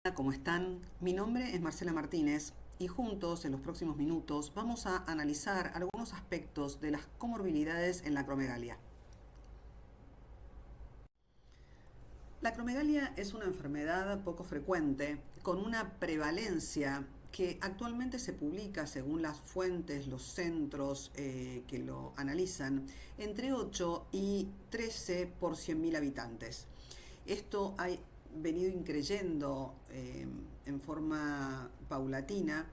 Hola, ¿cómo están? Mi nombre es Marcela Martínez y juntos en los próximos minutos vamos a analizar algunos aspectos de las comorbilidades en la acromegalia. La acromegalia es una enfermedad poco frecuente con una prevalencia que actualmente se publica según las fuentes, los centros que lo analizan, entre 8 y 13 por 100.000 habitantes. Esto ha venido increyendo en forma paulatina,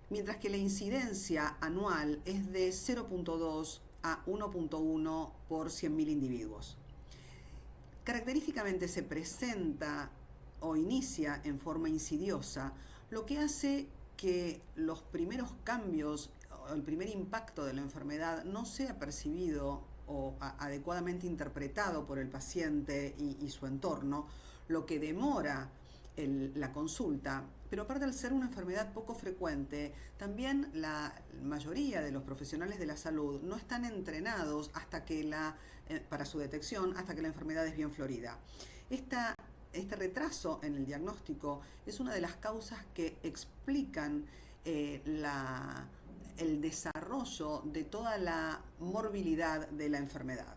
mientras que la incidencia anual es de 0,2 a 1,1 por 100.000 individuos. Característicamente se presenta o inicia en forma insidiosa, lo que hace que los primeros cambios o el primer impacto de la enfermedad no sea percibido o adecuadamente interpretado por el paciente y su entorno, lo que demora la consulta. Pero aparte de ser una enfermedad poco frecuente, también la mayoría de los profesionales de la salud no están entrenados para su detección hasta que la enfermedad es bien florida. Este retraso en el diagnóstico es una de las causas que explican el desarrollo de toda la morbilidad de la enfermedad.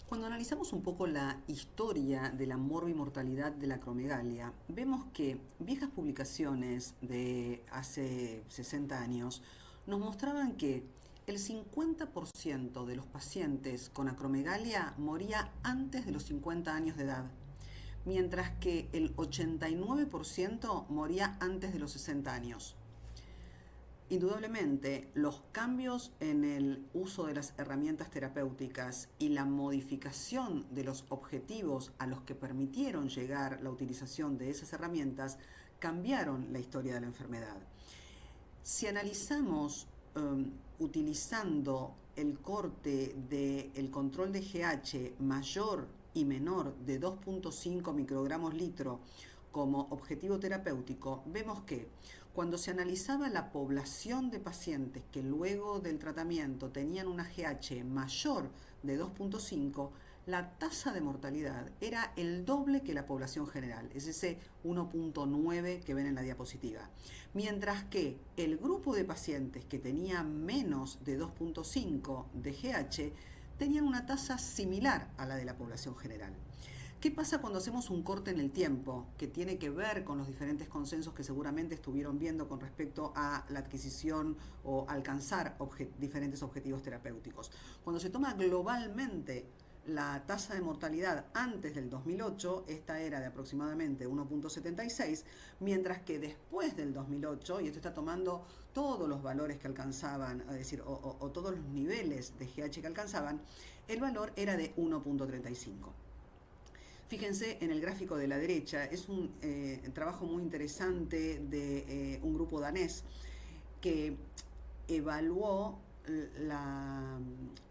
Cuando analizamos un poco la historia de la morbimortalidad de la acromegalia, vemos que viejas publicaciones de hace 60 años nos mostraban que el 50% de los pacientes con acromegalia moría antes de los 50 años de edad, mientras que el 89% moría antes de los 60 años. Indudablemente, los cambios en el uso de las herramientas terapéuticas y la modificación de los objetivos a los que permitieron llegar la utilización de esas herramientas cambiaron la historia de la enfermedad. Si analizamos utilizando el corte del control de GH mayor y menor de 2,5 microgramos litro como objetivo terapéutico, vemos que cuando se analizaba la población de pacientes que luego del tratamiento tenían una GH mayor de 2,5, la tasa de mortalidad era el doble que la población general, es ese 1,9 que ven en la diapositiva. Mientras que el grupo de pacientes que tenía menos de 2,5 de GH tenían una tasa similar a la de la población general. ¿Qué pasa cuando hacemos un corte en el tiempo que tiene que ver con los diferentes consensos que seguramente estuvieron viendo con respecto a la adquisición o alcanzar diferentes objetivos terapéuticos? Cuando se toma globalmente la tasa de mortalidad antes del 2008, esta era de aproximadamente 1,76, mientras que después del 2008, y esto está tomando todos los valores que alcanzaban, es decir, o todos los niveles de GH que alcanzaban, el valor era de 1,35. Fíjense en el gráfico de la derecha, es un trabajo muy interesante de un grupo danés que evaluó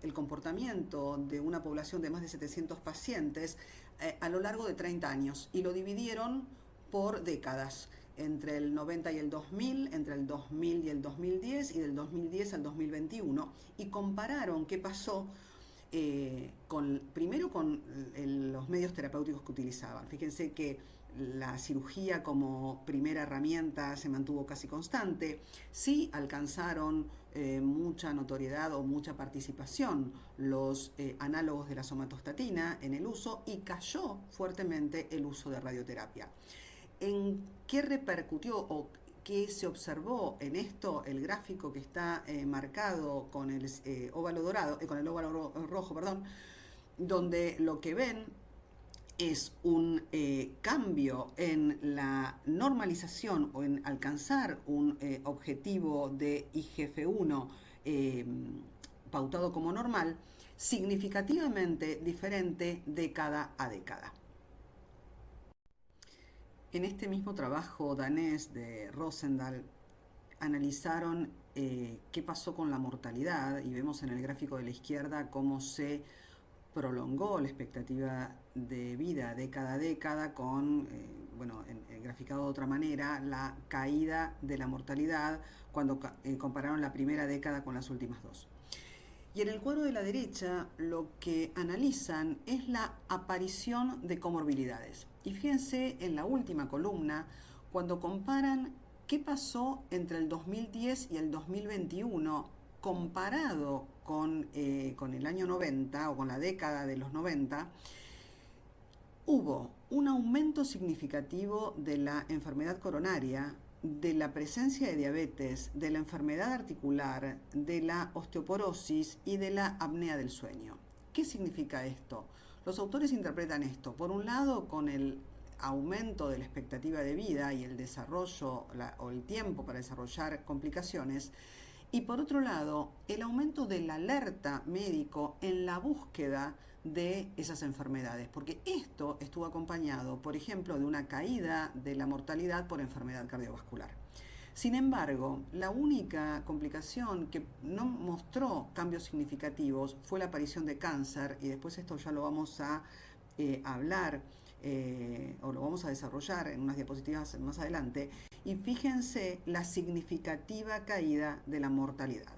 el comportamiento de una población de más de 700 pacientes a lo largo de 30 años y lo dividieron por décadas, entre el 90 y el 2000, entre el 2000 y el 2010 y del 2010 al 2021, y compararon qué pasó primero con los medios terapéuticos que utilizaban. Fíjense que la cirugía como primera herramienta se mantuvo casi constante. Sí alcanzaron mucha notoriedad o mucha participación los análogos de la somatostatina en el uso, y cayó fuertemente el uso de radioterapia. ¿En qué repercutió o qué se observó en esto? El gráfico que está marcado con el óvalo dorado, con el óvalo rojo, perdón, donde lo que ven es un cambio en la normalización o en alcanzar un objetivo de IGF-1 pautado como normal, significativamente diferente década a década. En este mismo trabajo danés de Rosendahl analizaron qué pasó con la mortalidad, y vemos en el gráfico de la izquierda cómo se prolongó la expectativa de vida década a década con, graficado de otra manera, la caída de la mortalidad cuando compararon la primera década con las últimas dos. Y en el cuadro de la derecha lo que analizan es la aparición de comorbilidades. Y fíjense en la última columna, cuando comparan qué pasó entre el 2010 y el 2021 comparado con el año 90 o con la década de los 90, hubo un aumento significativo de la enfermedad coronaria, de la presencia de diabetes, de la enfermedad articular, de la osteoporosis y de la apnea del sueño. ¿Qué significa esto? Los autores interpretan esto, por un lado, con el aumento de la expectativa de vida y el desarrollo o el tiempo para desarrollar complicaciones, y por otro lado, el aumento de la alerta médico en la búsqueda de esas enfermedades, porque esto estuvo acompañado, por ejemplo, de una caída de la mortalidad por enfermedad cardiovascular. Sin embargo, la única complicación que no mostró cambios significativos fue la aparición de cáncer, y después esto ya lo vamos a hablar o lo vamos a desarrollar en unas diapositivas más adelante, y fíjense la significativa caída de la mortalidad.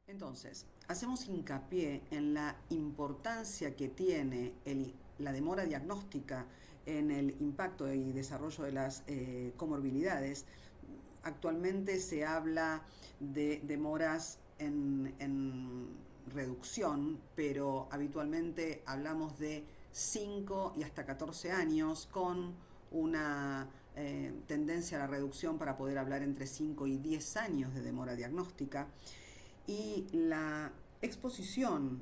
Entonces, hacemos hincapié en la importancia que tiene la demora diagnóstica en el impacto y desarrollo de las comorbilidades. Actualmente se habla de demoras en reducción, pero habitualmente hablamos de 5 y hasta 14 años, con una tendencia a la reducción para poder hablar entre 5 y 10 años de demora diagnóstica. Y la exposición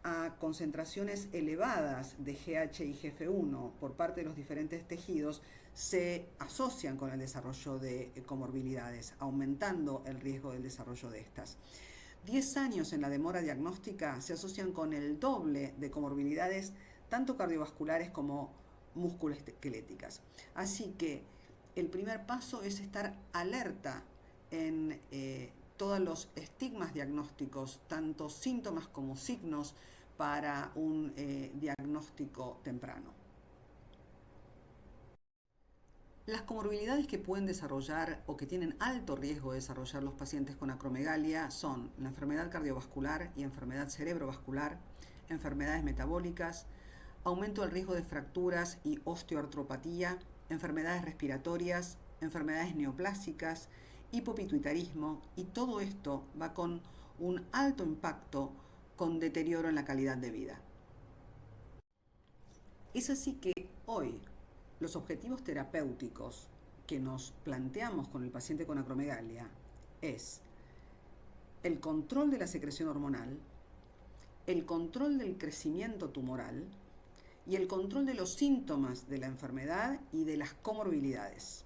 a concentraciones elevadas de GH y GF1 por parte de los diferentes tejidos se asocian con el desarrollo de comorbilidades, aumentando el riesgo del desarrollo de estas. 10 años en la demora diagnóstica se asocian con el doble de comorbilidades, tanto cardiovasculares como musculoesqueléticas. Así que el primer paso es estar alerta en todos los estigmas diagnósticos, tanto síntomas como signos, para un diagnóstico temprano. Las comorbilidades que pueden desarrollar o que tienen alto riesgo de desarrollar los pacientes con acromegalia son la enfermedad cardiovascular y enfermedad cerebrovascular, enfermedades metabólicas, aumento del riesgo de fracturas y osteoartropatía, enfermedades respiratorias, enfermedades neoplásicas, hipopituitarismo, y todo esto va con un alto impacto con deterioro en la calidad de vida. Es así que hoy los objetivos terapéuticos que nos planteamos con el paciente con acromegalia es el control de la secreción hormonal, el control del crecimiento tumoral y el control de los síntomas de la enfermedad y de las comorbilidades.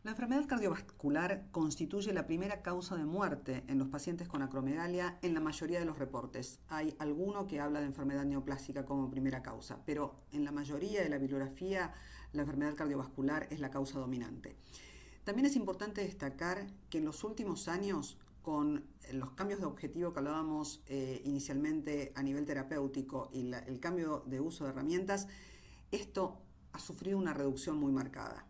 La enfermedad cardiovascular constituye la primera causa de muerte en los pacientes con acromegalia en la mayoría de los reportes. Hay alguno que habla de enfermedad neoplásica como primera causa, pero en la mayoría de la bibliografía la enfermedad cardiovascular es la causa dominante. También es importante destacar que en los últimos años, con los cambios de objetivo que hablábamos inicialmente a nivel terapéutico y el cambio de uso de herramientas, esto ha sufrido una reducción muy marcada.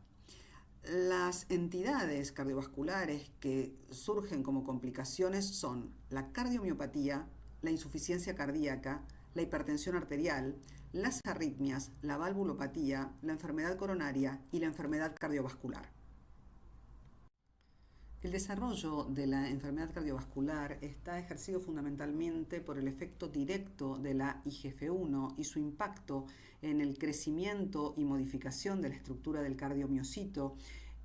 Las entidades cardiovasculares que surgen como complicaciones son la cardiomiopatía, la insuficiencia cardíaca, la hipertensión arterial, las arritmias, la valvulopatía, la enfermedad coronaria y la enfermedad cardiovascular. El desarrollo de la enfermedad cardiovascular está ejercido fundamentalmente por el efecto directo de la IGF-1 y su impacto en el crecimiento y modificación de la estructura del cardiomiocito,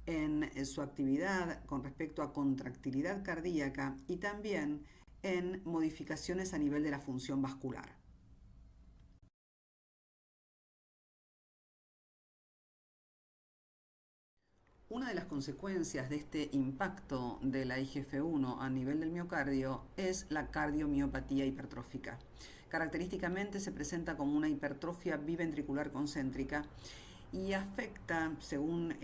en su actividad con respecto a contractilidad cardíaca y también en modificaciones a nivel de la función vascular. Una de las consecuencias de este impacto de la IGF-1 a nivel del miocardio es la cardiomiopatía hipertrófica. Característicamente se presenta como una hipertrofia biventricular concéntrica y afecta, según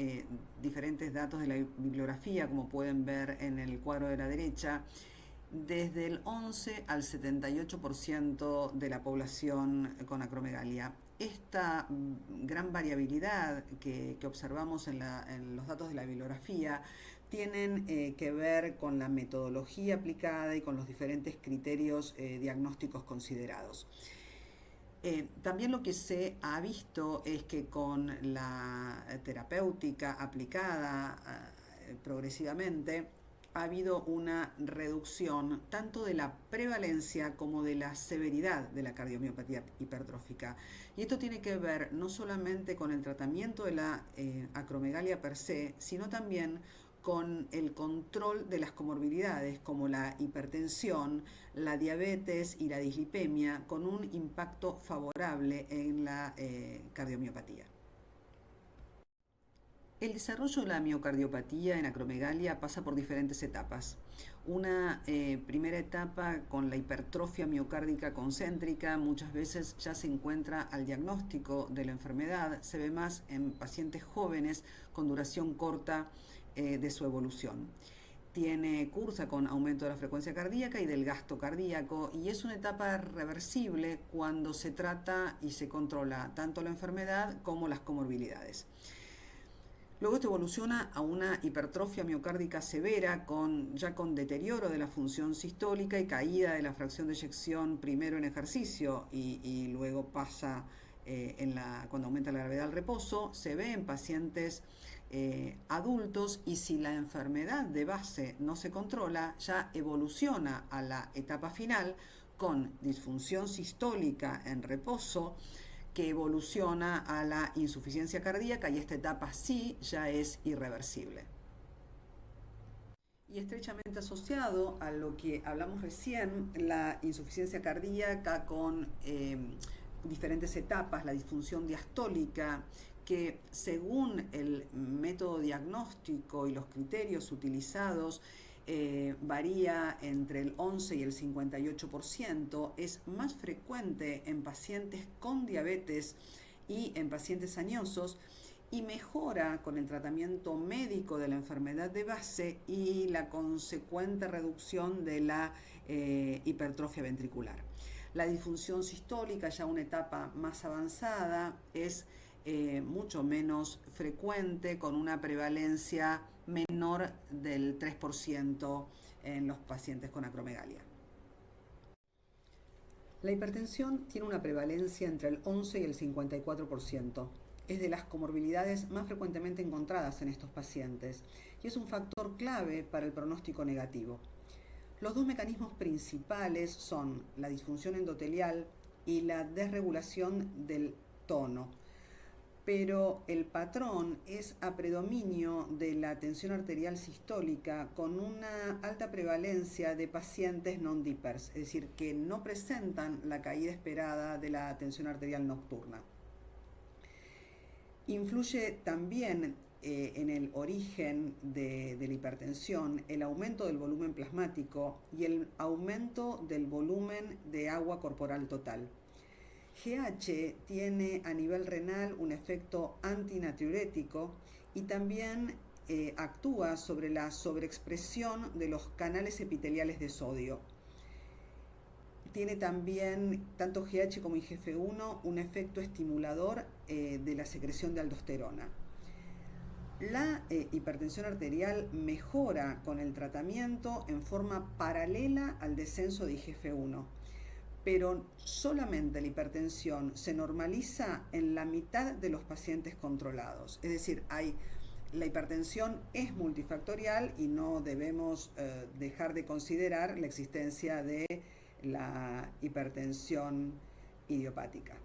diferentes datos de la bibliografía, como pueden ver en el cuadro de la derecha, desde el 11 al 78% de la población con acromegalia. Esta gran variabilidad que observamos en los datos de la bibliografía tienen que ver con la metodología aplicada y con los diferentes criterios diagnósticos considerados. También lo que se ha visto es que con la terapéutica aplicada progresivamente ha habido una reducción tanto de la prevalencia como de la severidad de la cardiomiopatía hipertrófica. Y esto tiene que ver no solamente con el tratamiento de la acromegalia per se, sino también con el control de las comorbilidades como la hipertensión, la diabetes y la dislipemia, con un impacto favorable en la cardiomiopatía. El desarrollo de la miocardiopatía en acromegalia pasa por diferentes etapas. Una primera etapa con la hipertrofia miocárdica concéntrica muchas veces ya se encuentra al diagnóstico de la enfermedad, se ve más en pacientes jóvenes con duración corta de su evolución. Cursa con aumento de la frecuencia cardíaca y del gasto cardíaco y es una etapa reversible cuando se trata y se controla tanto la enfermedad como las comorbilidades. Luego esto evoluciona a una hipertrofia miocárdica severa ya con deterioro de la función sistólica y caída de la fracción de eyección primero en ejercicio y luego pasa cuando aumenta la gravedad al reposo. Se ve en pacientes adultos y si la enfermedad de base no se controla, ya evoluciona a la etapa final con disfunción sistólica en reposo, que evoluciona a la insuficiencia cardíaca y esta etapa sí ya es irreversible. Y estrechamente asociado a lo que hablamos recién, la insuficiencia cardíaca con diferentes etapas, la disfunción diastólica, que según el método diagnóstico y los criterios utilizados, varía entre el 11 y el 58%, es más frecuente en pacientes con diabetes y en pacientes añosos y mejora con el tratamiento médico de la enfermedad de base y la consecuente reducción de la hipertrofia ventricular. La disfunción sistólica, ya una etapa más avanzada, es mucho menos frecuente, con una prevalencia menor del 3% en los pacientes con acromegalia. La hipertensión tiene una prevalencia entre el 11 y el 54%. Es de las comorbilidades más frecuentemente encontradas en estos pacientes y es un factor clave para el pronóstico negativo. Los dos mecanismos principales son la disfunción endotelial y la desregulación del tono, pero el patrón es a predominio de la tensión arterial sistólica con una alta prevalencia de pacientes non-dippers, es decir, que no presentan la caída esperada de la tensión arterial nocturna. Influye también en el origen de la hipertensión el aumento del volumen plasmático y el aumento del volumen de agua corporal total. GH tiene a nivel renal un efecto antinatriurético y también actúa sobre la sobreexpresión de los canales epiteliales de sodio. Tiene también, tanto GH como IGF-1, un efecto estimulador de la secreción de aldosterona. La hipertensión arterial mejora con el tratamiento en forma paralela al descenso de IGF-1, pero solamente la hipertensión se normaliza en la mitad de los pacientes controlados. Es decir, la hipertensión es multifactorial y no debemos dejar de considerar la existencia de la hipertensión idiopática.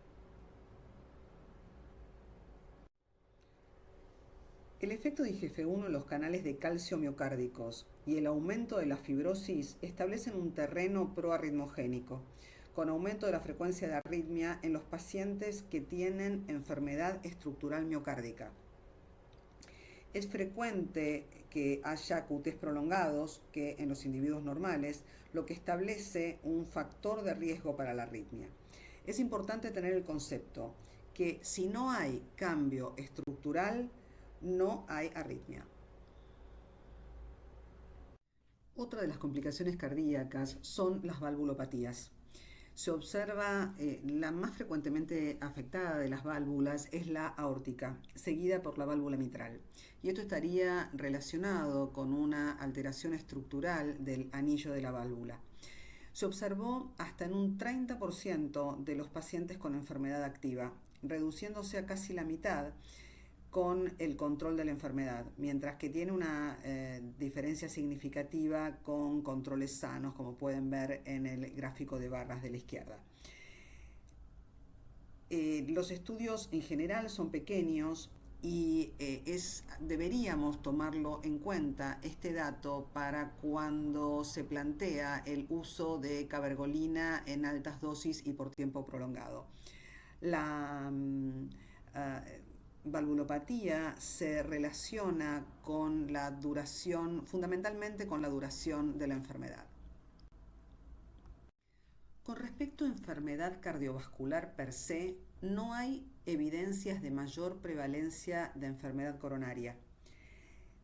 El efecto de IGF-1 en los canales de calcio miocárdicos y el aumento de la fibrosis establecen un terreno proarritmogénico, con aumento de la frecuencia de arritmia en los pacientes que tienen enfermedad estructural miocárdica. Es frecuente que haya QTs prolongados que en los individuos normales, lo que establece un factor de riesgo para la arritmia. Es importante tener el concepto que si no hay cambio estructural, no hay arritmia. Otra de las complicaciones cardíacas son las valvulopatías. Se observa la más frecuentemente afectada de las válvulas es la aórtica, seguida por la válvula mitral. Y esto estaría relacionado con una alteración estructural del anillo de la válvula. Se observó hasta en un 30% de los pacientes con enfermedad activa, reduciéndose a casi la mitad con el control de la enfermedad, mientras que tiene una diferencia significativa con controles sanos, como pueden ver en el gráfico de barras de la izquierda. Los estudios en general son pequeños y deberíamos tomarlo en cuenta este dato para cuando se plantea el uso de cabergolina en altas dosis y por tiempo prolongado. La valvulopatía se relaciona con la duración, fundamentalmente con la duración de la enfermedad. Con respecto a enfermedad cardiovascular per se, no hay evidencias de mayor prevalencia de enfermedad coronaria.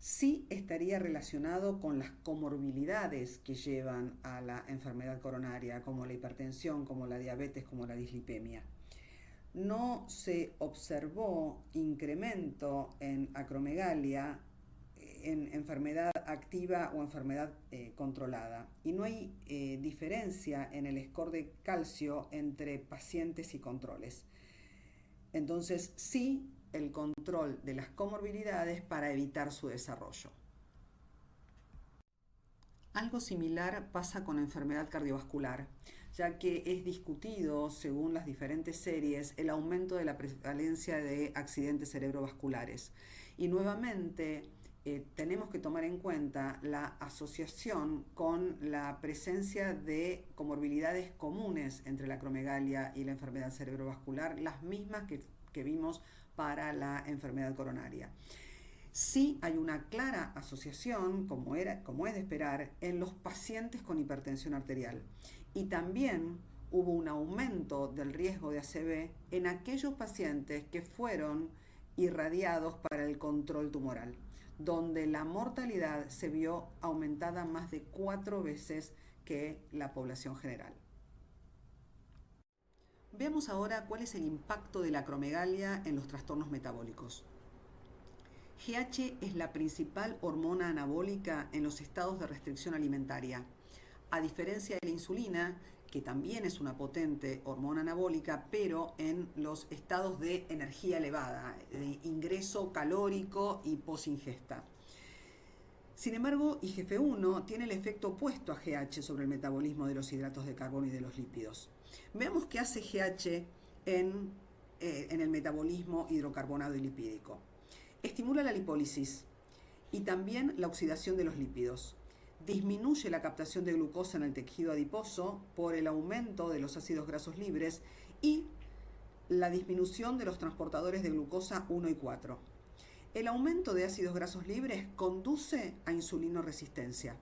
Sí estaría relacionado con las comorbilidades que llevan a la enfermedad coronaria, como la hipertensión, como la diabetes, como la dislipemia. No se observó incremento en acromegalia en enfermedad activa o enfermedad controlada. Y no hay diferencia en el score de calcio entre pacientes y controles. Entonces, sí, el control de las comorbilidades para evitar su desarrollo. Algo similar pasa con enfermedad cardiovascular, ya que es discutido, según las diferentes series, el aumento de la prevalencia de accidentes cerebrovasculares. Y nuevamente tenemos que tomar en cuenta la asociación con la presencia de comorbilidades comunes entre la acromegalia y la enfermedad cerebrovascular, las mismas que vimos para la enfermedad coronaria. Sí hay una clara asociación, como es de esperar, en los pacientes con hipertensión arterial. Y también hubo un aumento del riesgo de ACV en aquellos pacientes que fueron irradiados para el control tumoral, donde la mortalidad se vio aumentada más de 4 veces que la población general. Veamos ahora cuál es el impacto de la acromegalia en los trastornos metabólicos. GH es la principal hormona anabólica en los estados de restricción alimentaria. A diferencia de la insulina, que también es una potente hormona anabólica, pero en los estados de energía elevada, de ingreso calórico y posingesta. Sin embargo, IGF-1 tiene el efecto opuesto a GH sobre el metabolismo de los hidratos de carbono y de los lípidos. Veamos qué hace GH en el metabolismo hidrocarbonado y lipídico. Estimula la lipólisis y también la oxidación de los lípidos. Disminuye la captación de glucosa en el tejido adiposo por el aumento de los ácidos grasos libres y la disminución de los transportadores de glucosa 1 y 4. El aumento de ácidos grasos libres conduce a insulinoresistencia.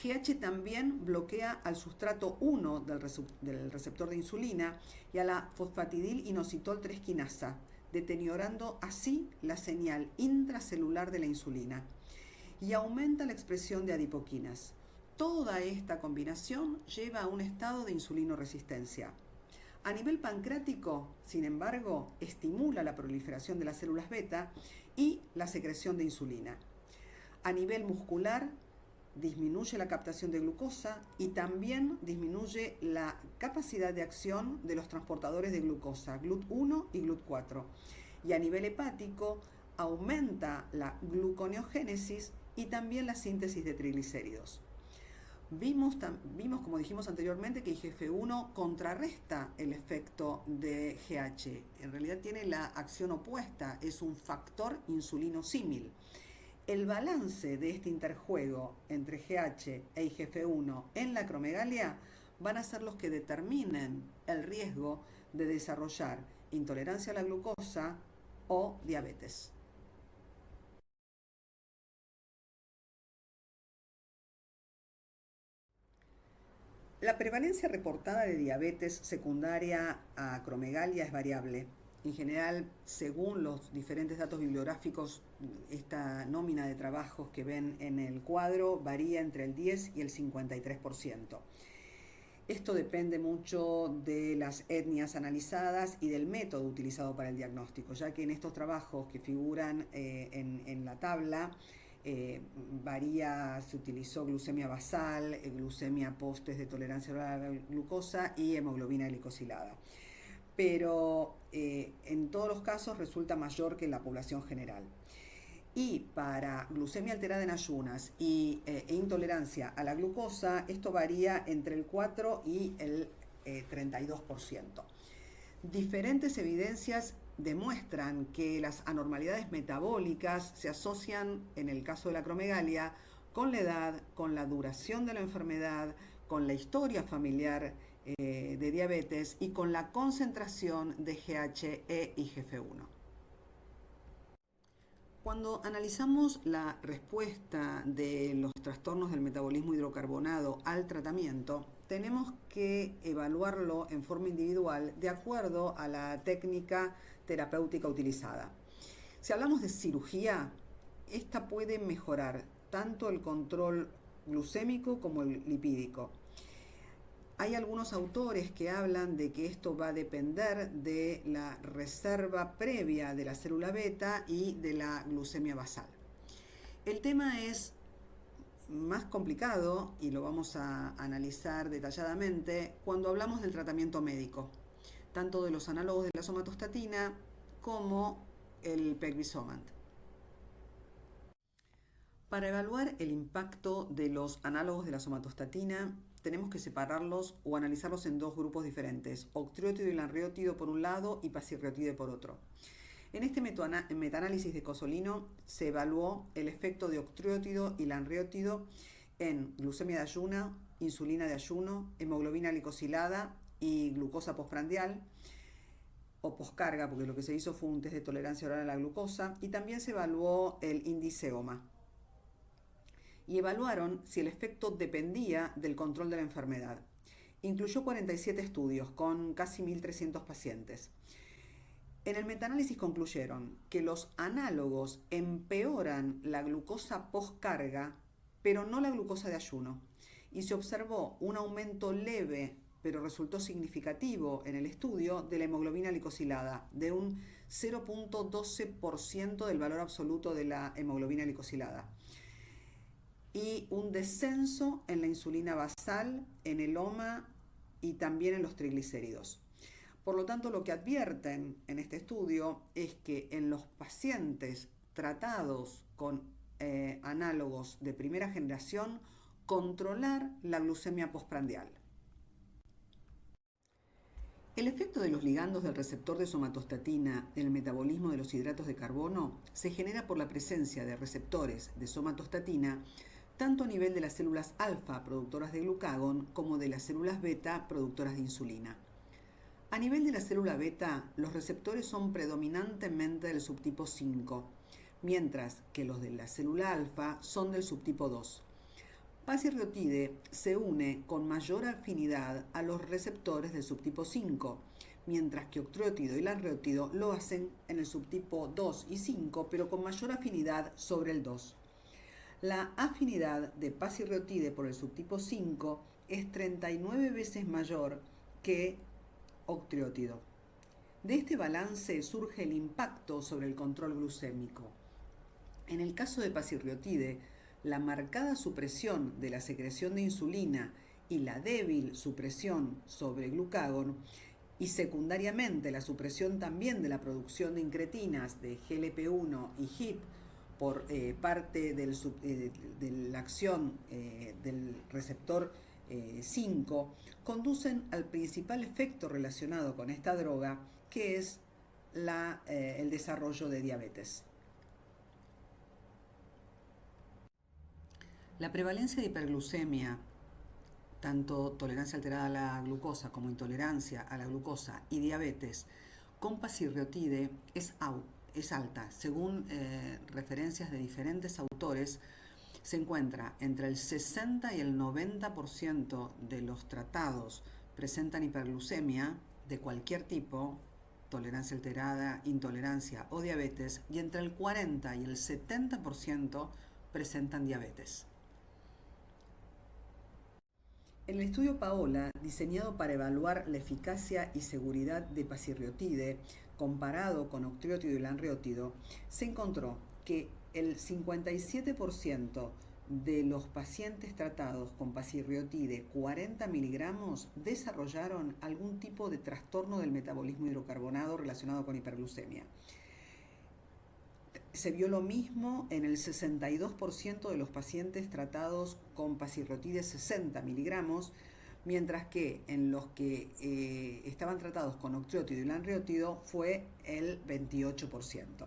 GH también bloquea al sustrato 1 del receptor de insulina y a la fosfatidil-inositol 3 quinasa, deteriorando así la señal intracelular de la insulina, y aumenta la expresión de adipoquinas. Toda esta combinación lleva a un estado de insulinoresistencia. A nivel pancreático, sin embargo, estimula la proliferación de las células beta y la secreción de insulina. A nivel muscular, disminuye la captación de glucosa y también disminuye la capacidad de acción de los transportadores de glucosa, GLUT1 y GLUT4. Y a nivel hepático, aumenta la gluconeogénesis y también la síntesis de triglicéridos. Vimos, como dijimos anteriormente, que IGF-1 contrarresta el efecto de GH. En realidad tiene la acción opuesta, es un factor insulinosímil. El balance de este interjuego entre GH e IGF-1 en la acromegalia van a ser los que determinen el riesgo de desarrollar intolerancia a la glucosa o diabetes. La prevalencia reportada de diabetes secundaria a acromegalia es variable. En general, según los diferentes datos bibliográficos, esta nómina de trabajos que ven en el cuadro varía entre el 10 y el 53%. Esto depende mucho de las etnias analizadas y del método utilizado para el diagnóstico, ya que en estos trabajos que figuran en la tabla varía, se utilizó glucemia basal, glucemia post-test de tolerancia oral a la glucosa y hemoglobina glicosilada. Pero en todos los casos resulta mayor que en la población general. Y para glucemia alterada en ayunas e intolerancia a la glucosa, esto varía entre el 4 y el 32%. Diferentes evidencias demuestran que las anormalidades metabólicas se asocian, en el caso de la acromegalia, con la edad, con la duración de la enfermedad, con la historia familiar de diabetes y con la concentración de GHE y GF1. Cuando analizamos la respuesta de los trastornos del metabolismo hidrocarbonado al tratamiento, tenemos que evaluarlo en forma individual de acuerdo a la técnica terapéutica utilizada. Si hablamos de cirugía, esta puede mejorar tanto el control glucémico como el lipídico. Hay algunos autores que hablan de que esto va a depender de la reserva previa de la célula beta y de la glucemia basal. El tema es más complicado y lo vamos a analizar detalladamente cuando hablamos del tratamiento médico, tanto de los análogos de la somatostatina como el pegvisomant. Para evaluar el impacto de los análogos de la somatostatina, tenemos que separarlos o analizarlos en dos grupos diferentes, octreótido y lanreótido por un lado y pasirreotide por otro. En este metaanálisis de Cosolino se evaluó el efecto de octreótido y lanreótido en glucemia de ayuno, insulina de ayuno, hemoglobina glicosilada y glucosa postprandial o poscarga, porque lo que se hizo fue un test de tolerancia oral a la glucosa, y también se evaluó el índice OMA. Y evaluaron si el efecto dependía del control de la enfermedad. Incluyó 47 estudios con casi 1.300 pacientes. En el metaanálisis concluyeron que los análogos empeoran la glucosa postcarga, pero no la glucosa de ayuno. Y se observó un aumento leve, pero resultó significativo en el estudio, de la hemoglobina glicosilada, de un 0.12% del valor absoluto de la hemoglobina glicosilada. Y un descenso en la insulina basal, en el OMA y también en los triglicéridos. Por lo tanto, lo que advierten en este estudio es que en los pacientes tratados con análogos de primera generación, controlar la glucemia postprandial. El efecto de los ligandos del receptor de somatostatina en el metabolismo de los hidratos de carbono se genera por la presencia de receptores de somatostatina tanto a nivel de las células alfa productoras de glucagón como de las células beta productoras de insulina. A nivel de la célula beta, los receptores son predominantemente del subtipo 5, mientras que los de la célula alfa son del subtipo 2. Pasirreotide se une con mayor afinidad a los receptores del subtipo 5, mientras que octreótido y lanreótido lo hacen en el subtipo 2 y 5, pero con mayor afinidad sobre el 2. La afinidad de pasirreotide por el subtipo 5 es 39 veces mayor que octreótido. De este balance surge el impacto sobre el control glucémico. En el caso de pasirreotide, la marcada supresión de la secreción de insulina y la débil supresión sobre glucagón, y secundariamente la supresión también de la producción de incretinas de GLP-1 y GIP por parte de la acción del receptor 5, conducen al principal efecto relacionado con esta droga, que es el desarrollo de diabetes. La prevalencia de hiperglucemia, tanto tolerancia alterada a la glucosa como intolerancia a la glucosa y diabetes con pasirreotide es alta. Según referencias de diferentes autores, se encuentra entre el 60 y el 90% de los tratados presentan hiperglucemia de cualquier tipo, tolerancia alterada, intolerancia o diabetes, y entre el 40 y el 70% presentan diabetes. En el estudio Paola, diseñado para evaluar la eficacia y seguridad de pasirriotide comparado con octreótido y lanreótido, se encontró que el 57% de los pacientes tratados con pasirriotide 40 miligramos desarrollaron algún tipo de trastorno del metabolismo hidrocarbonado relacionado con hiperglucemia. Se vio lo mismo en el 62% de los pacientes tratados con pasirriotide 60 miligramos, mientras que en los que estaban tratados con octreótido y lanreótido fue el 28%.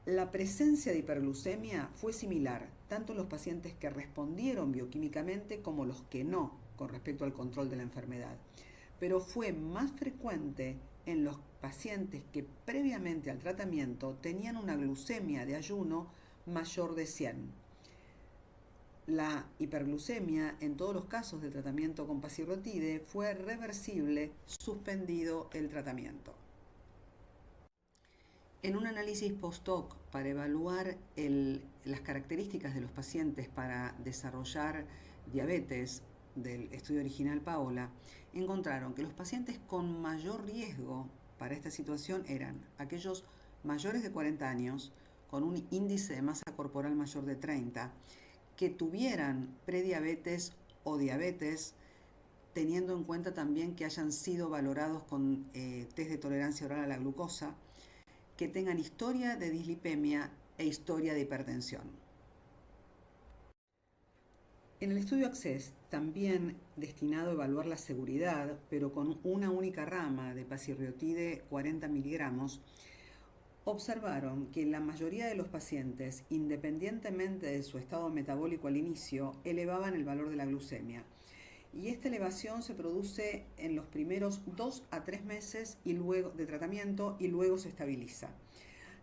La presencia de hiperglucemia fue similar tanto en los pacientes que respondieron bioquímicamente como los que no, con respecto al control de la enfermedad, pero fue más frecuente en los pacientes que previamente al tratamiento tenían una glucemia de ayuno mayor de 100. La hiperglucemia en todos los casos de tratamiento con pasirriotide fue reversible suspendido el tratamiento. En un análisis post-hoc para evaluar las características de los pacientes para desarrollar diabetes del estudio original Paola, encontraron que los pacientes con mayor riesgo para esta situación eran aquellos mayores de 40 años, con un índice de masa corporal mayor de 30, que tuvieran prediabetes o diabetes, teniendo en cuenta también que hayan sido valorados con test de tolerancia oral a la glucosa, que tengan historia de dislipemia e historia de hipertensión. En el estudio ACCESS, también destinado a evaluar la seguridad, pero con una única rama de pasirriotide 40 miligramos, observaron que la mayoría de los pacientes, independientemente de su estado metabólico al inicio, elevaban el valor de la glucemia. Y esta elevación se produce en los primeros 2 a 3 meses de tratamiento y luego se estabiliza.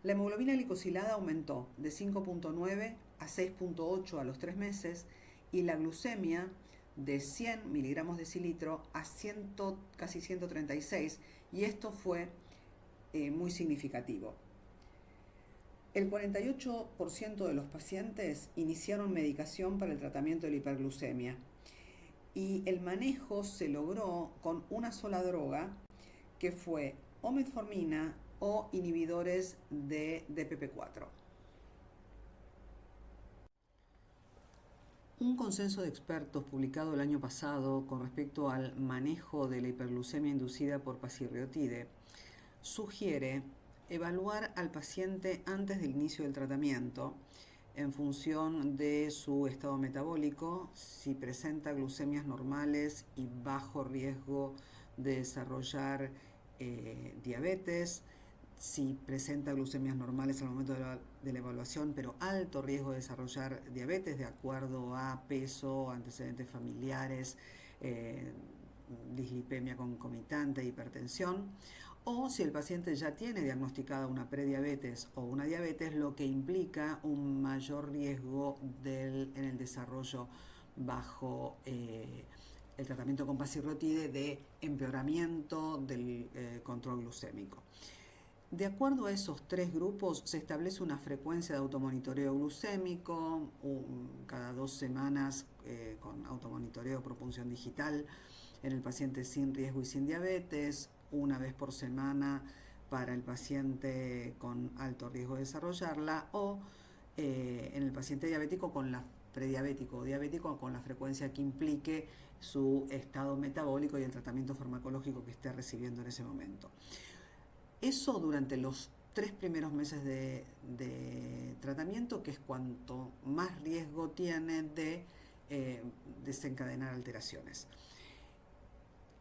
La hemoglobina glicosilada aumentó de 5.9 a 6.8 a los 3 meses y la glucemia de 100 miligramos decilitro a casi 136, y esto fue muy significativo. El 48% de los pacientes iniciaron medicación para el tratamiento de la hiperglucemia y el manejo se logró con una sola droga, que fue o metformina o inhibidores de DPP4. Un consenso de expertos publicado el año pasado con respecto al manejo de la hiperglucemia inducida por pasirriotide sugiere evaluar al paciente antes del inicio del tratamiento en función de su estado metabólico, si presenta glucemias normales y bajo riesgo de desarrollar diabetes, si presenta glucemias normales al momento de la evaluación, pero alto riesgo de desarrollar diabetes de acuerdo a peso, antecedentes familiares, dislipemia concomitante, hipertensión, o si el paciente ya tiene diagnosticada una prediabetes o una diabetes, lo que implica un mayor riesgo en el desarrollo bajo el tratamiento con pasirriotide de empeoramiento del control glucémico. De acuerdo a esos 3 grupos, se establece una frecuencia de automonitoreo glucémico cada 2 semanas con automonitoreo por punción digital en el paciente sin riesgo y sin diabetes, una vez por semana para el paciente con alto riesgo de desarrollarla, o en el paciente diabético prediabético o diabético con la frecuencia que implique su estado metabólico y el tratamiento farmacológico que esté recibiendo en ese momento. Eso durante los 3 primeros meses de tratamiento, que es cuanto más riesgo tiene de desencadenar alteraciones.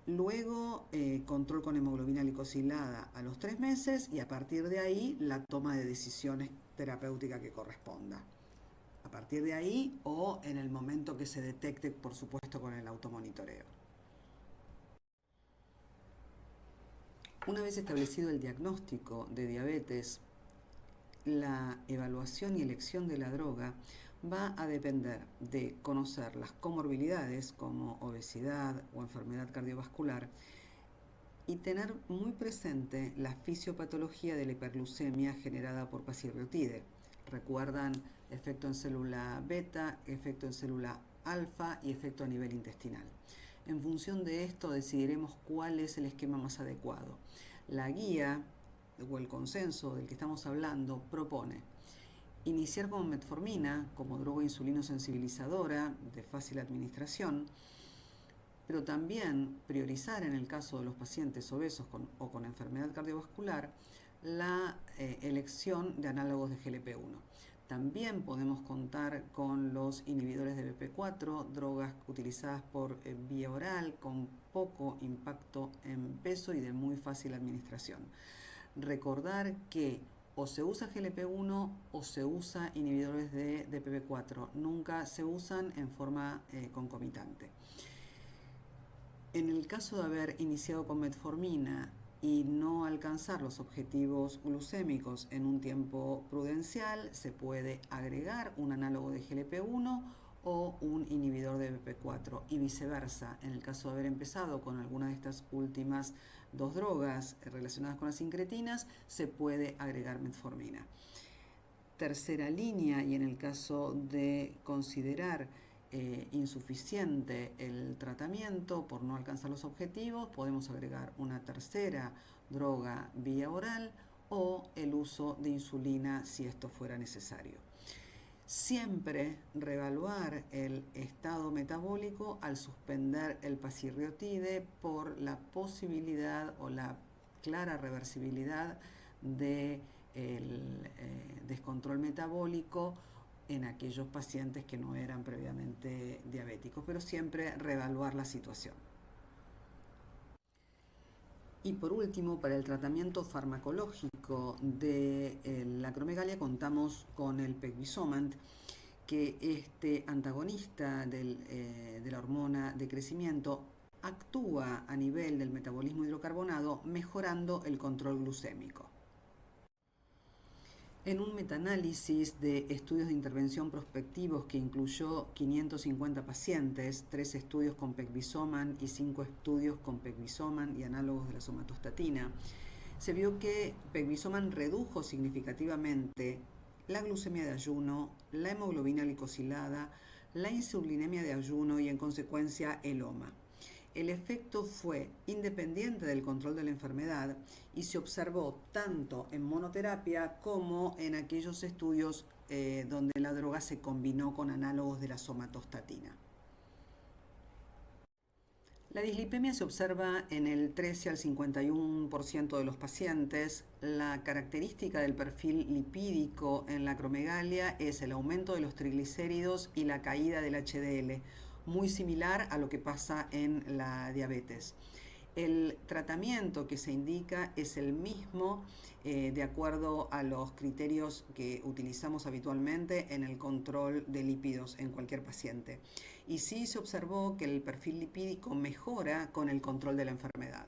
Luego, control con hemoglobina glicosilada a los 3 meses, y a partir de ahí la toma de decisiones terapéuticas que corresponda. A partir de ahí o en el momento que se detecte, por supuesto, con el automonitoreo. Una vez establecido el diagnóstico de diabetes, la evaluación y elección de la droga va a depender de conocer las comorbilidades como obesidad o enfermedad cardiovascular y tener muy presente la fisiopatología de la hiperglucemia generada por pasirriotide. Recuerdan efecto en célula beta, efecto en célula alfa y efecto a nivel intestinal. En función de esto decidiremos cuál es el esquema más adecuado. La guía o el consenso del que estamos hablando propone iniciar con metformina como droga insulino-sensibilizadora de fácil administración, pero también priorizar en el caso de los pacientes obesos o con enfermedad cardiovascular la elección de análogos de GLP-1. También podemos contar con los inhibidores de BP4, drogas utilizadas por vía oral con poco impacto en peso y de muy fácil administración. Recordar que o se usa GLP-1 o se usa inhibidores de DPP4, nunca se usan en forma concomitante. En el caso de haber iniciado con metformina y no alcanzar los objetivos glucémicos en un tiempo prudencial, se puede agregar un análogo de GLP-1 o un inhibidor de BP4 y viceversa. En el caso de haber empezado con alguna de estas últimas dos drogas relacionadas con las incretinas, se puede agregar metformina. Tercera línea, y en el caso de considerar insuficiente el tratamiento por no alcanzar los objetivos, podemos agregar una tercera droga vía oral o el uso de insulina si esto fuera necesario. Siempre reevaluar el estado metabólico al suspender el pasirriotide por la posibilidad o la clara reversibilidad del descontrol metabólico en aquellos pacientes que no eran previamente diabéticos, pero siempre reevaluar la situación. Y por último, para el tratamiento farmacológico de la acromegalia contamos con el pegvisomant, que este antagonista de la hormona de crecimiento actúa a nivel del metabolismo hidrocarbonado, mejorando el control glucémico. En un metaanálisis de estudios de intervención prospectivos que incluyó 550 pacientes, 3 estudios con pegvisomant y 5 estudios con pegvisomant y análogos de la somatostatina, se vio que pegvisomant redujo significativamente la glucemia de ayuno, la hemoglobina glicosilada, la insulinemia de ayuno y en consecuencia el OMA. El efecto fue independiente del control de la enfermedad y se observó tanto en monoterapia como en aquellos estudios donde la droga se combinó con análogos de la somatostatina. La dislipemia se observa en el 13 al 51% de los pacientes. La característica del perfil lipídico en la acromegalia es el aumento de los triglicéridos y la caída del HDL, muy similar a lo que pasa en la diabetes. El tratamiento que se indica es el mismo de acuerdo a los criterios que utilizamos habitualmente en el control de lípidos en cualquier paciente. Y sí se observó que el perfil lipídico mejora con el control de la enfermedad.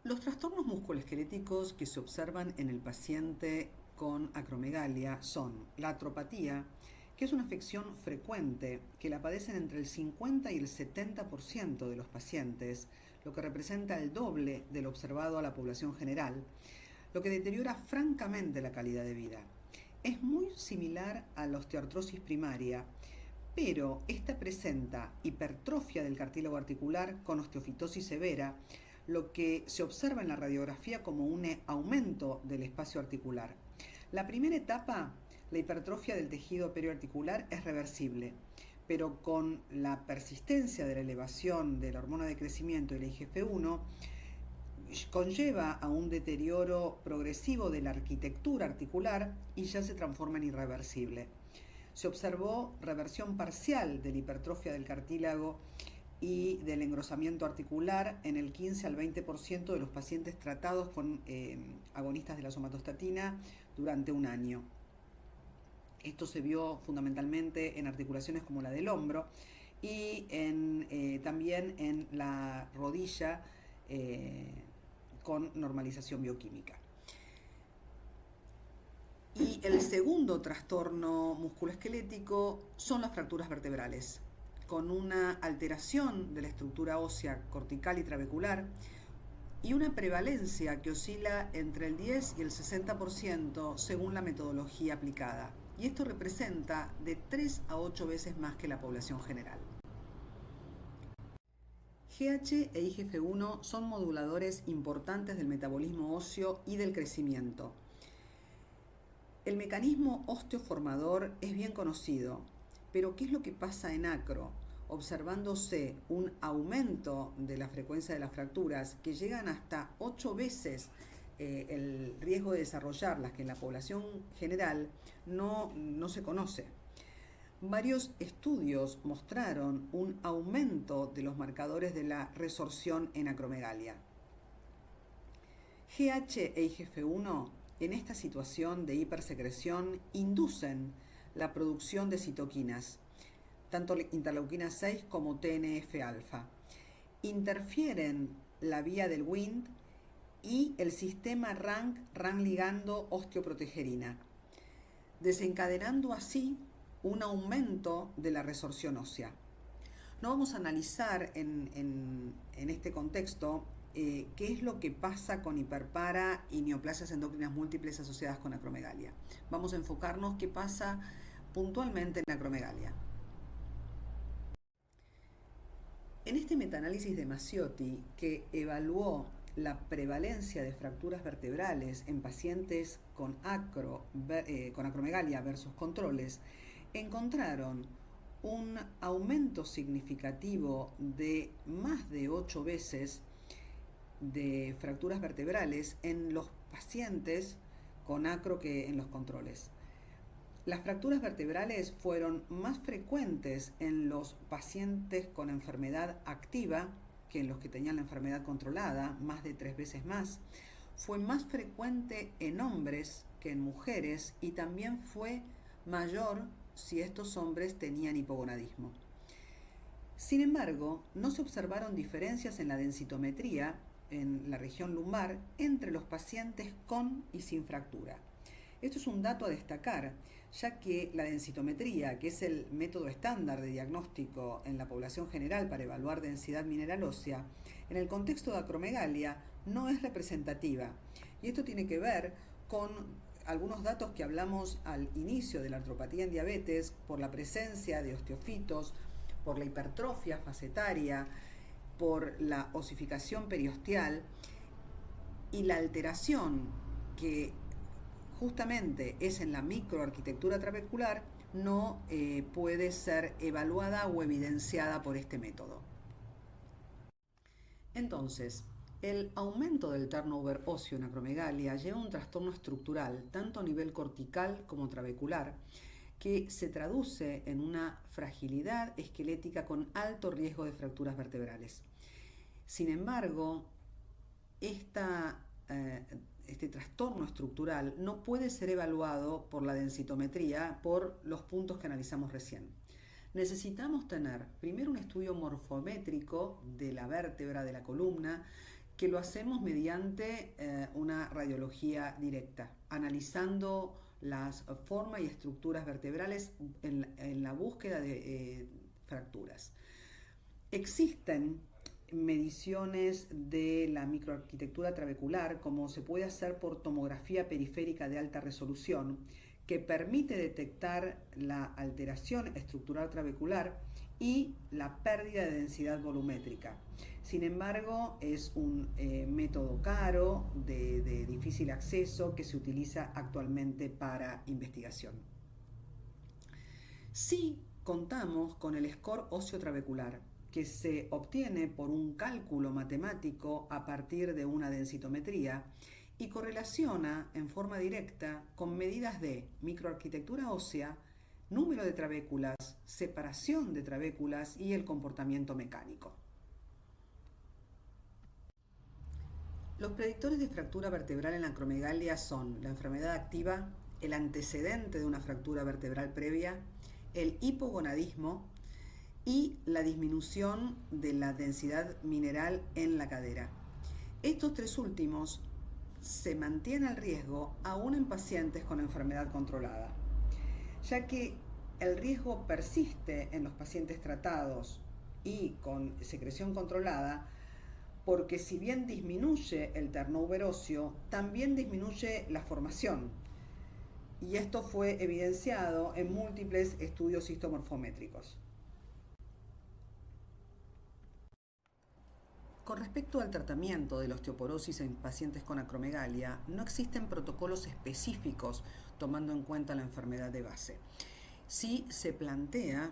Los trastornos musculoesqueléticos que se observan en el paciente con acromegalia son la artropatía, que es una afección frecuente que la padecen entre el 50 y el 70% de los pacientes, lo que representa el doble de lo observado a la población general, lo que deteriora francamente la calidad de vida. Es muy similar a la osteoartrosis primaria, pero esta presenta hipertrofia del cartílago articular con osteofitosis severa, lo que se observa en la radiografía como un aumento del espacio articular. La primera etapa, la hipertrofia del tejido periarticular, es reversible, pero con la persistencia de la elevación de la hormona de crecimiento y la IGF-1, conlleva a un deterioro progresivo de la arquitectura articular y ya se transforma en irreversible. Se observó reversión parcial de la hipertrofia del cartílago y del engrosamiento articular en el 15 al 20% de los pacientes tratados con agonistas de la somatostatina durante un año. Esto se vio fundamentalmente en articulaciones como la del hombro y también en la rodilla con normalización bioquímica. Y el segundo trastorno musculoesquelético son las fracturas vertebrales, con una alteración de la estructura ósea cortical y trabecular y una prevalencia que oscila entre el 10 y el 60% según la metodología aplicada. y esto representa de 3 a 8 veces más que la población general. GH e IGF-1 son moduladores importantes del metabolismo óseo y del crecimiento. El mecanismo osteoformador es bien conocido, pero ¿qué es lo que pasa en acro? Observándose un aumento de la frecuencia de las fracturas que llegan hasta 8 veces el riesgo de desarrollarlas, que en la población general no se conoce. Varios estudios mostraron un aumento de los marcadores de la resorción en acromegalia. GH e IGF-1 en esta situación de hipersecreción inducen la producción de citoquinas, tanto interleuquina 6 como TNF-alfa. Interfieren la vía del Wnt y el sistema RANK ligando osteoprotegerina, desencadenando así un aumento de la resorción ósea. No vamos a analizar en este contexto qué es lo que pasa con hiperpara y neoplasias endócrinas múltiples asociadas con acromegalia. Vamos a enfocarnos qué pasa puntualmente en acromegalia. En este metaanálisis de Mazziotti, que evaluó la prevalencia de fracturas vertebrales en pacientes con acromegalia versus controles, encontraron un aumento significativo de más de 8 veces de fracturas vertebrales en los pacientes con acro que en los controles. Las fracturas vertebrales fueron más frecuentes en los pacientes con enfermedad activa que en los que tenían la enfermedad controlada, más de 3 veces más. Fue más frecuente en hombres que en mujeres y también fue mayor si estos hombres tenían hipogonadismo. Sin embargo, no se observaron diferencias en la densitometría en la región lumbar entre los pacientes con y sin fractura. Esto es un dato a destacar, ya que la densitometría, que es el método estándar de diagnóstico en la población general para evaluar densidad mineral ósea, en el contexto de acromegalia no es representativa. Y esto tiene que ver con algunos datos que hablamos al inicio de la artropatía en diabetes, por la presencia de osteofitos, por la hipertrofia facetaria, por la osificación periosteal y la alteración que justamente es en la microarquitectura trabecular no puede ser evaluada o evidenciada por este método. Entonces, el aumento del turnover óseo en acromegalia lleva a un trastorno estructural, tanto a nivel cortical como trabecular, que se traduce en una fragilidad esquelética con alto riesgo de fracturas vertebrales. Sin embargo, este trastorno estructural no puede ser evaluado por la densitometría por los puntos que analizamos recién. Necesitamos tener primero un estudio morfométrico de la vértebra de la columna, que lo hacemos mediante una radiología directa, analizando las formas y estructuras vertebrales en la búsqueda de fracturas. Existen mediciones de la microarquitectura trabecular, como se puede hacer por tomografía periférica de alta resolución, que permite detectar la alteración estructural trabecular y la pérdida de densidad volumétrica. Sin embargo, es un método caro, de difícil acceso, que se utiliza actualmente para investigación. Sí contamos con el score óseo trabecular, que se obtiene por un cálculo matemático a partir de una densitometría y correlaciona en forma directa con medidas de microarquitectura ósea, número de trabéculas, separación de trabéculas y el comportamiento mecánico. Los predictores de fractura vertebral en la acromegalia son la enfermedad activa, el antecedente de una fractura vertebral previa, el hipogonadismo y la disminución de la densidad mineral en la cadera. Estos tres últimos se mantiene el riesgo aún en pacientes con enfermedad controlada, ya que el riesgo persiste en los pacientes tratados y con secreción controlada, porque si bien disminuye el turnover óseo, también disminuye la formación. y esto fue evidenciado en múltiples estudios histomorfométricos. Con respecto al tratamiento de la osteoporosis en pacientes con acromegalia, no existen protocolos específicos tomando en cuenta la enfermedad de base. Sí se plantea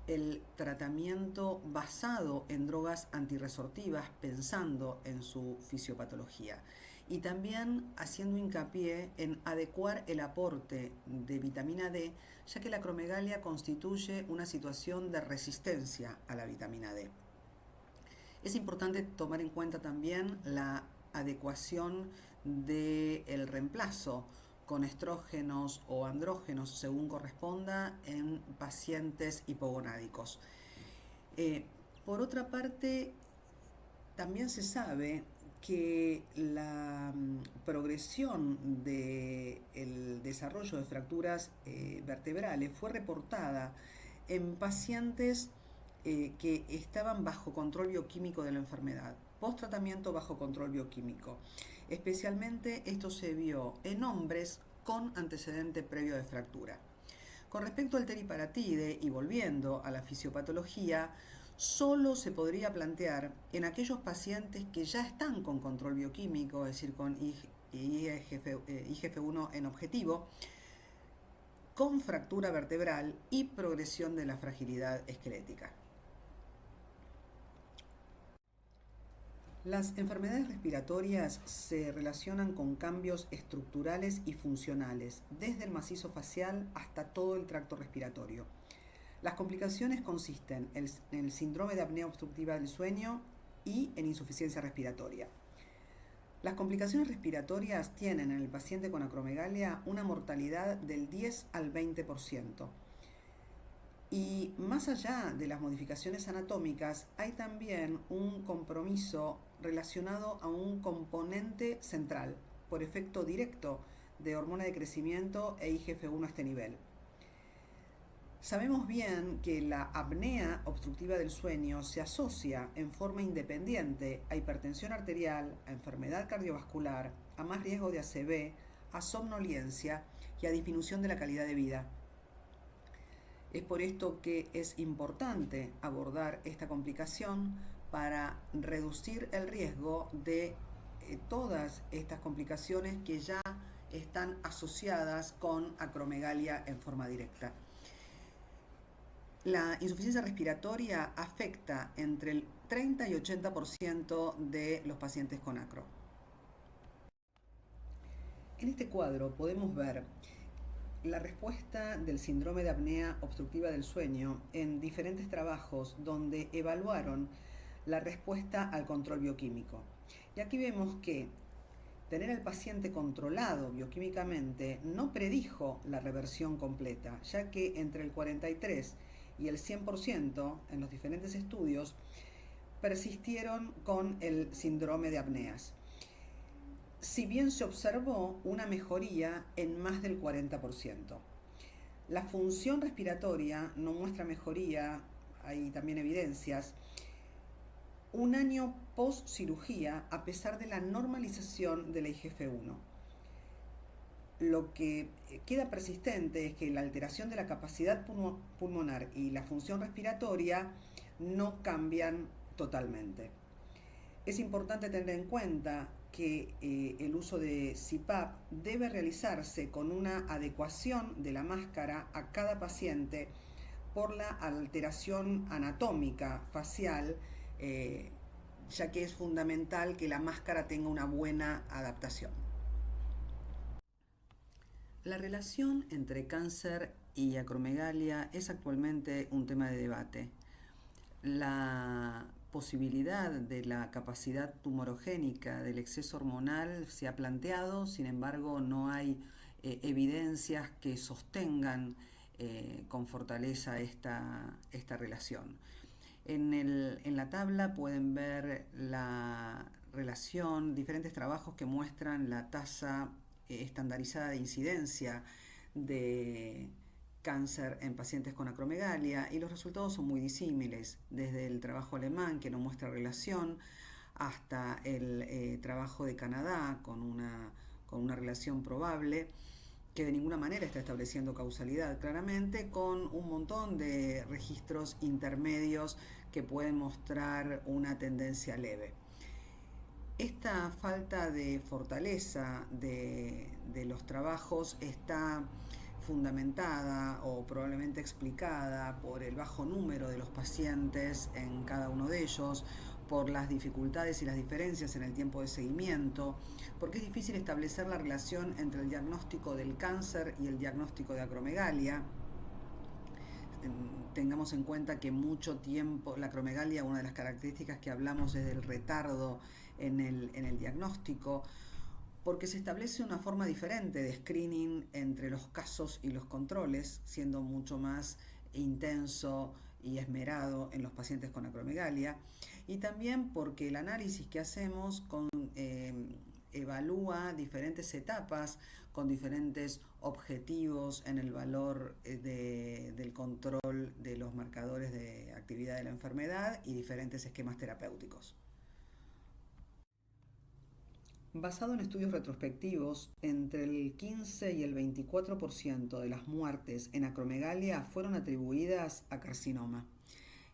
el tratamiento basado en drogas antirresortivas pensando en su fisiopatología y también haciendo hincapié en adecuar el aporte de vitamina D, ya que la acromegalia constituye una situación de resistencia a la vitamina D. Es importante tomar en cuenta también la adecuación del reemplazo con estrógenos o andrógenos según corresponda en pacientes hipogonádicos. Por otra parte, también se sabe que la progresión del desarrollo de fracturas vertebrales fue reportada en pacientes que estaban bajo control bioquímico de la enfermedad, post tratamiento bajo control bioquímico. Especialmente esto se vio en hombres con antecedente previo de fractura. Con respecto al teriparatide y volviendo a la fisiopatología, solo se podría plantear en aquellos pacientes que ya están con control bioquímico, es decir, con IGF-1 en objetivo, con fractura vertebral y progresión de la fragilidad esquelética. Las enfermedades respiratorias se relacionan con cambios estructurales y funcionales, desde el macizo facial hasta todo el tracto respiratorio. Las complicaciones consisten en el síndrome de apnea obstructiva del sueño y en insuficiencia respiratoria. Las complicaciones respiratorias tienen en el paciente con acromegalia una mortalidad del 10 al 20%. Y más allá de las modificaciones anatómicas, hay también un compromiso relacionado a un componente central, por efecto directo de hormona de crecimiento e IGF-1 a este nivel. Sabemos bien que la apnea obstructiva del sueño se asocia en forma independiente a hipertensión arterial, a enfermedad cardiovascular, a más riesgo de ACV, a somnolencia y a disminución de la calidad de vida. Es por esto que es importante abordar esta complicación para reducir el riesgo de todas estas complicaciones que ya están asociadas con acromegalia en forma directa. La insuficiencia respiratoria afecta entre el 30 y 80% de los pacientes con acro. En este cuadro podemos ver la respuesta del síndrome de apnea obstructiva del sueño en diferentes trabajos donde evaluaron la respuesta al control bioquímico. Y aquí vemos que tener al paciente controlado bioquímicamente no predijo la reversión completa, ya que entre el 43 y el 100% en los diferentes estudios persistieron con el síndrome de apneas. Si bien se observó una mejoría en más del 40%. La función respiratoria no muestra mejoría, hay también evidencias, un año post cirugía a pesar de la normalización de la IGF-1. Lo que queda persistente es que la alteración de la capacidad pulmonar y la función respiratoria no cambian totalmente. Es importante tener en cuenta que el uso de CPAP debe realizarse con una adecuación de la máscara a cada paciente por la alteración anatómica facial, ya que es fundamental que la máscara tenga una buena adaptación. La relación entre cáncer y acromegalia es actualmente un tema de debate. La posibilidad de la capacidad tumorogénica del exceso hormonal se ha planteado, sin embargo no hay evidencias que sostengan con fortaleza esta relación. En la tabla pueden ver la relación, diferentes trabajos que muestran la tasa estandarizada de incidencia de cáncer en pacientes con acromegalia y los resultados son muy disímiles, desde el trabajo alemán que no muestra relación hasta el trabajo de Canadá con una relación probable. que de ninguna manera está estableciendo causalidad claramente, con un montón de registros intermedios que pueden mostrar una tendencia leve. Esta falta de fortaleza de los trabajos está fundamentada o probablemente explicada por el bajo número de los pacientes en cada uno de ellos, por las dificultades y las diferencias en el tiempo de seguimiento, porque es difícil establecer la relación entre el diagnóstico del cáncer y el diagnóstico de acromegalia. Tengamos en cuenta que mucho tiempo, la acromegalia, una de las características que hablamos es del retardo en el diagnóstico, porque se establece una forma diferente de screening entre los casos y los controles, siendo mucho más intenso y esmerado en los pacientes con acromegalia, y también porque el análisis que hacemos evalúa diferentes etapas con diferentes objetivos en el valor del control de los marcadores de actividad de la enfermedad y diferentes esquemas terapéuticos. Basado en estudios retrospectivos, entre el 15 y el 24% de las muertes en acromegalia fueron atribuidas a carcinoma,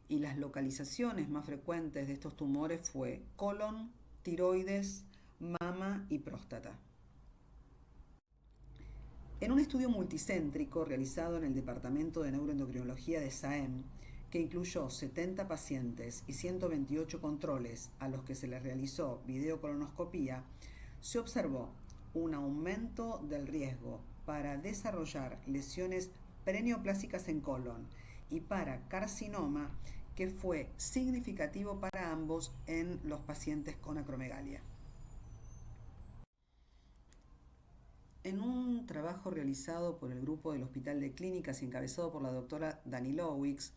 y las localizaciones más frecuentes de estos tumores fue colon, tiroides, mama y próstata. En un estudio multicéntrico realizado en el Departamento de Neuroendocrinología de SAEM, que incluyó 70 pacientes y 128 controles a los que se les realizó videocolonoscopía, se observó un aumento del riesgo para desarrollar lesiones preneoplásicas en colon y para carcinoma que fue significativo para ambos en los pacientes con acromegalia. En un trabajo realizado por el grupo del Hospital de Clínicas y encabezado por la doctora Danilowicz,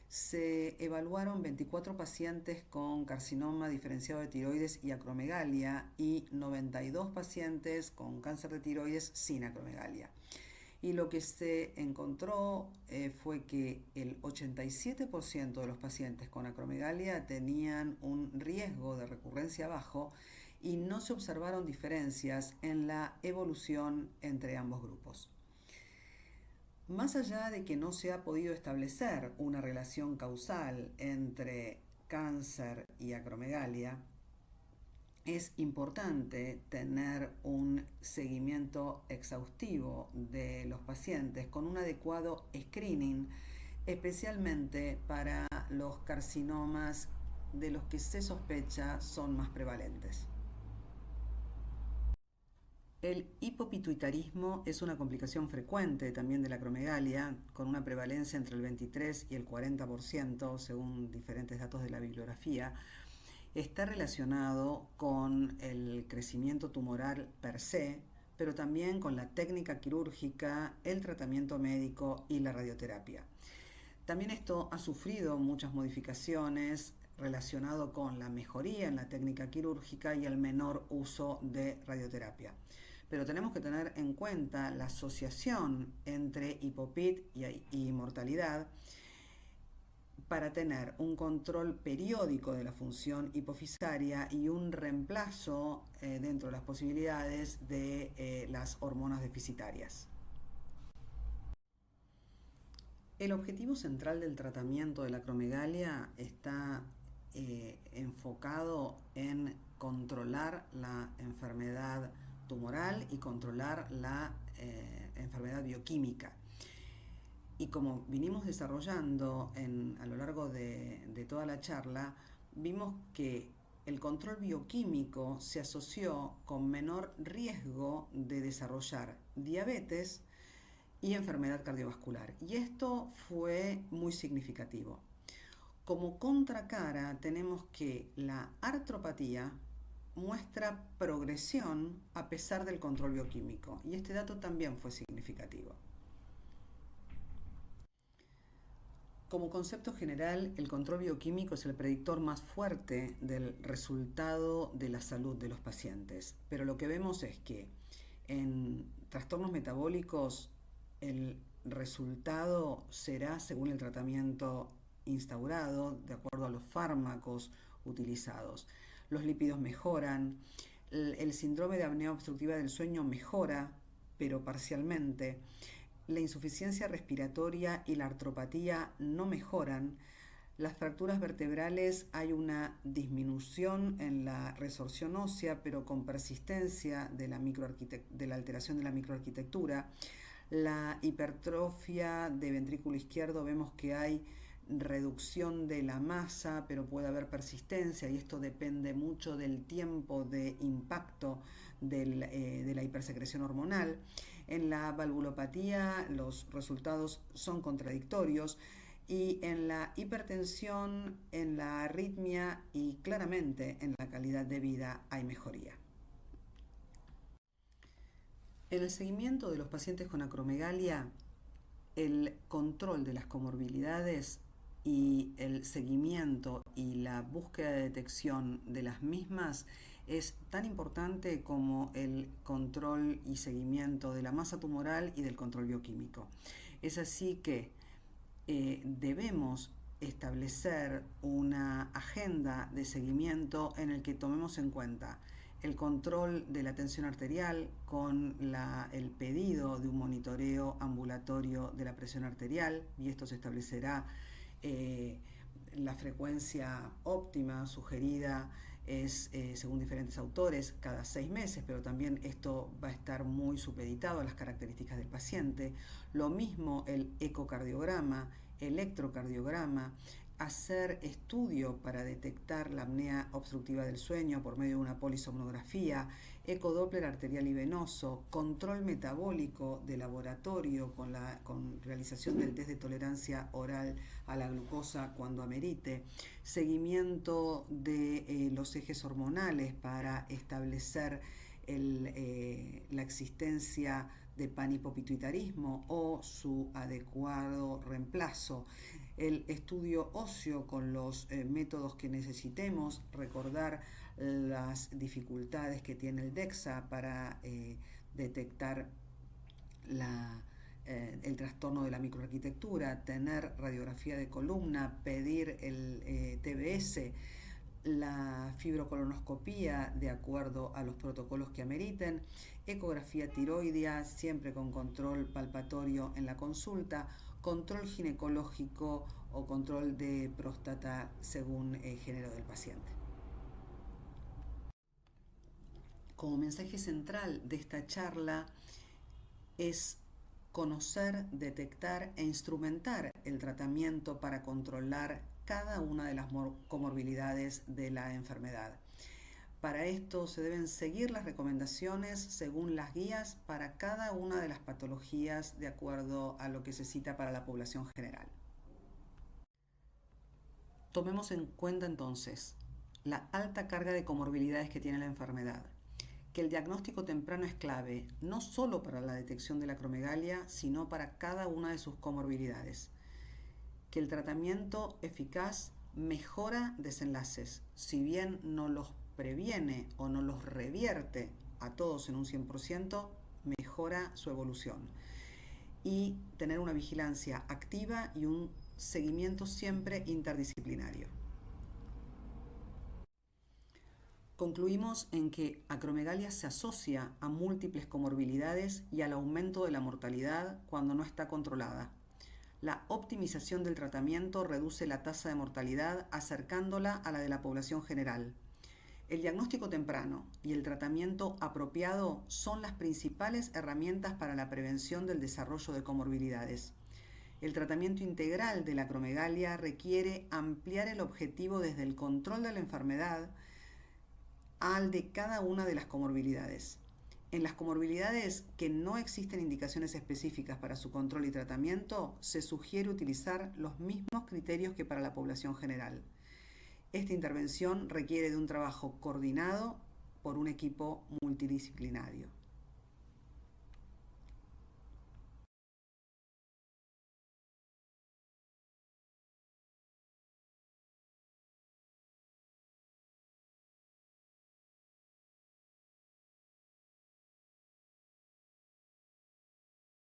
se evaluaron 24 pacientes con carcinoma diferenciado de tiroides y acromegalia y 92 pacientes con cáncer de tiroides sin acromegalia. Y lo que se encontró fue que el 87% de los pacientes con acromegalia tenían un riesgo de recurrencia bajo y no se observaron diferencias en la evolución entre ambos grupos. Más allá de que no se ha podido establecer una relación causal entre cáncer y acromegalia, es importante tener un seguimiento exhaustivo de los pacientes con un adecuado screening, especialmente para los carcinomas de los que se sospecha son más prevalentes. El hipopituitarismo es una complicación frecuente también de la acromegalia, con una prevalencia entre el 23 y el 40%, según diferentes datos de la bibliografía. Está relacionado con el crecimiento tumoral per se, pero también con la técnica quirúrgica, el tratamiento médico y la radioterapia. También esto ha sufrido muchas modificaciones relacionado con la mejoría en la técnica quirúrgica y el menor uso de radioterapia. Pero tenemos que tener en cuenta la asociación entre hipopit y mortalidad para tener un control periódico de la función hipofisaria y un reemplazo dentro de las posibilidades de las hormonas deficitarias. El objetivo central del tratamiento de la acromegalia está enfocado en controlar la enfermedad tumoral y controlar la enfermedad bioquímica. Y como vinimos desarrollando a lo largo de toda la charla, vimos que el control bioquímico se asoció con menor riesgo de desarrollar diabetes y enfermedad cardiovascular. Y esto fue muy significativo. Como contracara tenemos que la artropatía muestra progresión a pesar del control bioquímico. Y este dato también fue significativo. Como concepto general, el control bioquímico es el predictor más fuerte del resultado de la salud de los pacientes. Pero lo que vemos es que en trastornos metabólicos el resultado será según el tratamiento instaurado, de acuerdo a los fármacos utilizados. Los lípidos mejoran, el síndrome de apnea obstructiva del sueño mejora pero parcialmente, la insuficiencia respiratoria y la artropatía no mejoran, las fracturas vertebrales hay una disminución en la resorción ósea, pero con persistencia de la alteración de la microarquitectura. La hipertrofia de ventrículo izquierdo, vemos que hay reducción de la masa, pero puede haber persistencia y esto depende mucho del tiempo de impacto de la hipersecreción hormonal. En la valvulopatía los resultados son contradictorios y en la hipertensión, en la arritmia y claramente en la calidad de vida hay mejoría. En el seguimiento de los pacientes con acromegalia, el control de las comorbilidades y el seguimiento y la búsqueda de detección de las mismas es tan importante como el control y seguimiento de la masa tumoral y del control bioquímico. Es así que debemos establecer una agenda de seguimiento en el que tomemos en cuenta el control de la tensión arterial con el pedido de un monitoreo ambulatorio de la presión arterial, y esto se establecerá la frecuencia óptima sugerida es, según diferentes autores, cada 6 meses, pero también esto va a estar muy supeditado a las características del paciente. Lo mismo el ecocardiograma, electrocardiograma, hacer estudio para detectar la apnea obstructiva del sueño por medio de una polisomnografía, ecodoppler arterial y venoso, control metabólico de laboratorio con realización del test de tolerancia oral a la glucosa cuando amerite, seguimiento de los ejes hormonales para establecer la existencia de panhipopituitarismo o su adecuado reemplazo, el estudio óseo con los métodos que necesitemos, recordar las dificultades que tiene el DEXA para detectar el trastorno de la microarquitectura, tener radiografía de columna, pedir el TBS, la fibrocolonoscopía de acuerdo a los protocolos que ameriten, ecografía tiroidea, siempre con control palpatorio en la consulta, control ginecológico o control de próstata según el género del paciente. Como mensaje central de esta charla es conocer, detectar e instrumentar el tratamiento para controlar cada una de las comorbilidades de la enfermedad. Para esto se deben seguir las recomendaciones según las guías para cada una de las patologías de acuerdo a lo que se cita para la población general. Tomemos en cuenta entonces la alta carga de comorbilidades que tiene la enfermedad, que el diagnóstico temprano es clave no solo para la detección de la acromegalia, sino para cada una de sus comorbilidades, que el tratamiento eficaz mejora desenlaces, si bien no los previene o no los revierte a todos en un 100%, mejora su evolución. Y tener una vigilancia activa y un seguimiento siempre interdisciplinario. Concluimos en que acromegalia se asocia a múltiples comorbilidades y al aumento de la mortalidad cuando no está controlada. La optimización del tratamiento reduce la tasa de mortalidad acercándola a la de la población general. El diagnóstico temprano y el tratamiento apropiado son las principales herramientas para la prevención del desarrollo de comorbilidades. El tratamiento integral de la acromegalia requiere ampliar el objetivo desde el control de la enfermedad al de cada una de las comorbilidades. En las comorbilidades que no existen indicaciones específicas para su control y tratamiento, se sugiere utilizar los mismos criterios que para la población general. Esta intervención requiere de un trabajo coordinado por un equipo multidisciplinario.